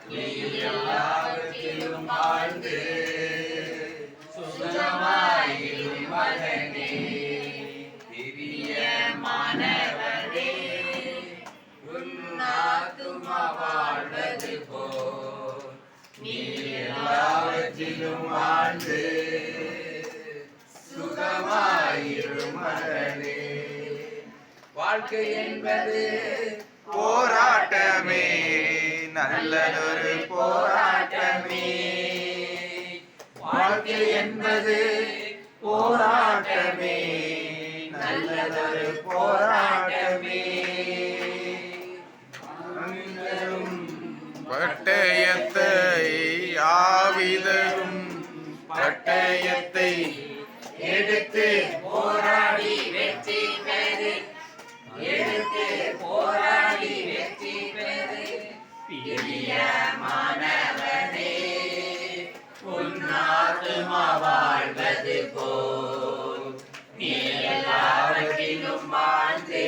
நீ எல்லாவற்றிலும் வாழ்ந்து சுகமாயிரும் மகனே. பிரியமானவனே, உன் ஆத்துமா வாழ்வது போல் நீ எல்லாவற்றிலும் வாழ்ந்து சுகமாயிரும் மகனே. வாழ்க்கை என்பது போராட்டமே, நல்லதொரு போராட்டமே. வாழ்க்கை என்பது போராட்டமே, நல்லதொரு போராட்டமே. பட்டயத்தை ஆவிதரும் பட்டயத்தை எடுத்து போராடி வெற்றி பெறு, எடுத்து போராடி வெற்றி பெறு. பிரியமானவனே, உன் ஆத்துமா வாழ்வது போல் நீ எல்லாவற்றிலும் வாழ்ந்து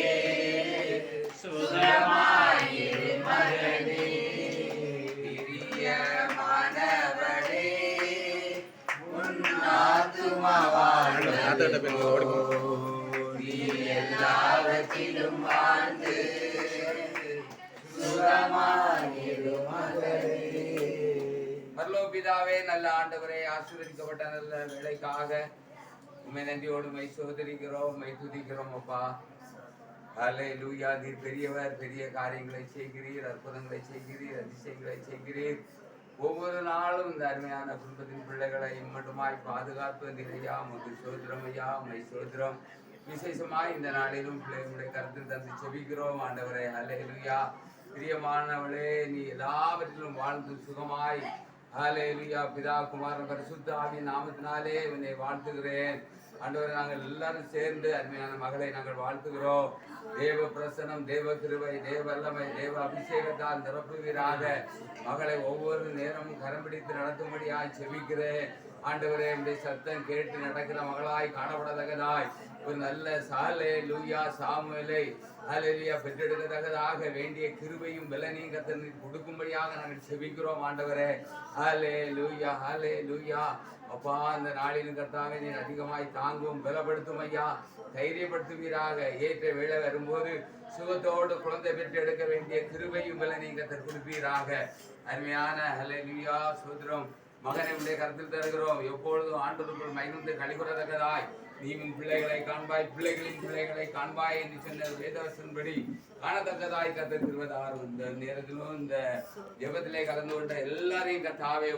சுகமாயிரு மகனே. பிரியமானவனே, உன் ஆத்துமா வாழ்வது போல் நீ எல்லாவற்றிலும் வாழ்ந்து சுகமாயிரு மகனே. பரலோபிதாவே, நல்ல ஆண்டவரே, ஆசீர்வதிக்கப்பட்ட நல்ல வேலைக்காக உம்மை நன்றியோடு மை சோதரிக்கிறோம், மை துதிக்கிறோம் அப்பா. அல்லேலூயா. நீர் பெரியவர், பெரிய காரியங்களை செய்கிறீர், அற்புதங்களை செய்கிறீர், அதிசயங்களை செய்கிறீர். ஒவ்வொரு நாளும் இந்த அருமையான குடும்பத்தின் பிள்ளைகளை மட்டுமாய் பாதுகாப்பு நிறையா உமக்கு சோதரம் ஐயா, உம்மை சோதரம். விசேஷமாய் இந்த நாளிலும் பிள்ளைகளுடைய கருத்தில் தந்து செபிக்கிறோம் ஆண்டவரே. அல்லேலூயா. பிரியமானவளே, நீ எல்லாவற்றிலும் வாழ்ந்து சுகமாய் ஹல்லேலூயா. பிதா குமாரன் பரிசுத்த ஆவியின் நாமத்தினாலே உன்னை வாழ்த்துகிறேன் ஆண்டவரே. நாங்கள் எல்லாரும் சேர்ந்து அருமையான மகளை நாங்கள் வாழ்த்துகிறோம். தேவ பிரசனம், தேவ கிருபை, தேவ வல்லமை, தேவ அபிஷேகத்தால் நிரப்புவீராக. மகளை ஒவ்வொரு நேரமும் கரம் பிடித்து நடத்தும்படியாய் செபிக்கிறேன் ஆண்டவரே. என்னுடைய சத்தம் கேட்டு நடக்கிற மகளாய் காணப்படத்தக்கதாய் ஒரு நல்ல ஹல்லேலூயா சாமுவேலை ஹல்லேலூயா பெற்றெடுக்கத்தக்கதாக வேண்டிய கிருபையும் பலனையும் கர்த்தர் கொடுக்கும்படியாக நாங்கள் செபிக்கிறோம் ஆண்டவரே. ஹல்லேலூயா, ஹல்லேலூயா. அப்பா, அந்த நாளிலும் கர்த்தாவே நீர் அதிகமாய் தாங்கும், பலப்படுத்தும் ஐயா, தைரியப்படுத்துவீராக. ஏற்ற வேலை வரும்போது சுகத்தோடு குழந்தை பெற்று எடுக்க வேண்டிய கிருபையும் பலனையும் கர்த்தர் கொடுப்பீராக. அருமையான ஹல்லேலூயா சோதரம் மகனை உடைய கருத்தில் தருகிறோம். எப்பொழுதும் ஆண்டவருக்குள் மகிழ்ந்து கழிவுறதக்கதாய் நீ உன் பிள்ளைகளை காண்பாய், பிள்ளைகளின் பிள்ளைகளை காண்பாய் என்று சொன்ன வேதவசன்படி காணத்தக்கதாய் கர்த்தர் திருவதாரும். இந்த நேரத்திலும் இந்த ஜெபத்திலே கலந்து கொண்ட எல்லாரையும் கர்த்தாவே